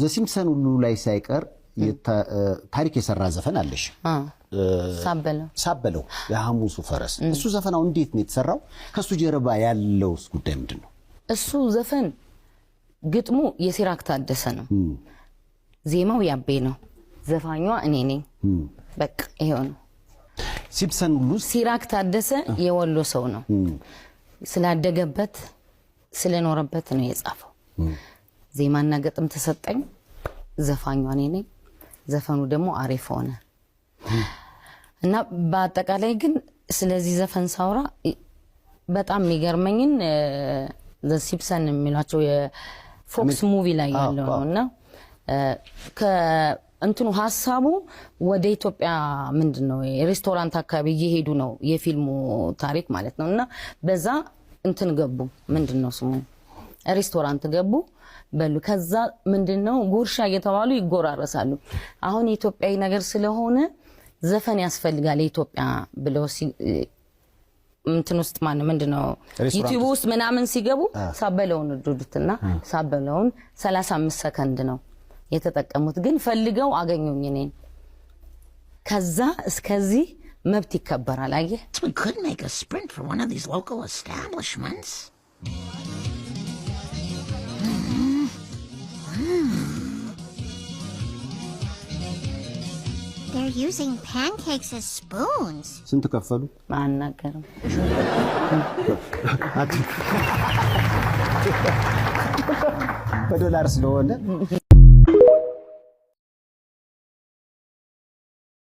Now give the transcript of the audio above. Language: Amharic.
ዘሲምፕሰን ሁሉ ላይ ሳይቀር ታሪክ የሰራ ዘፈን አለሽ ሳበለው የሐሙሱ ፈረስ እሱ ዘፈናው እንዴት ነው የተሰራው ከሱ ጀርባ ያለውስ ጉዳይ ምንድነው እሱ ዘፈን ግጥሙ የሲራክ ታደሰ ነው ዜማው ያቤ ነው ዘፋኟ እኔ ነኝ በቃ ይሄው ነው ሲምፕሰን ሁሉ ሲራክ ታደሰ የወሎ ሰው ነው ስላደገበት ስለኖረበት ነው የጻፈው ዜማና ግጥም ተሰጠኝ ዘፋኟ እኔ ነኝ ዘፈኑ ደግሞ አሪፍ ሆነ እና በአጠቃላይ ግን ስለዚህ ዘፈን ሳውራ በጣም የሚገርመኝን ዘሲምፕሰን የሚሏቸው የፎክስ ሙቪ ላይ ያለው ነውና ከእንትኑ ሐሳቡ ወደ ኢትዮጵያ ምንድነው የሬስቶራንት አካባቢ እየሄዱ ነው የፊልሙ ታሪክ ማለት ነውና በዛ እንትን ገቡ ምንድነው ስሙ ሬስቶራንት ገቡ በሉ ከዛ ምንድነው ጉርሻ እየተባሉ ይጎራረሳሉ አሁን ኢትዮጵያዊ ነገር ስለሆነ ዘፈን ያስፈልጋል ኢትዮጵያ ብለው እንትን ውስጥ ማን ምንድነው ዩቲዩብ ውስጥ ምናምን ሲገቡ ሳበለውን ዱዱትና ሳበለውን 35 ሰከንድ ነው የተጠቀሙት ግን ፈልገው አገኙኝ እኔን ከዛ እስከዚህ መብት ይከበራል አየህ We could make a sprint for one of these local establishments. They're using pancakes as spoons. ስንት ከፈሉ ማናገርም በዶላር ስለሆነ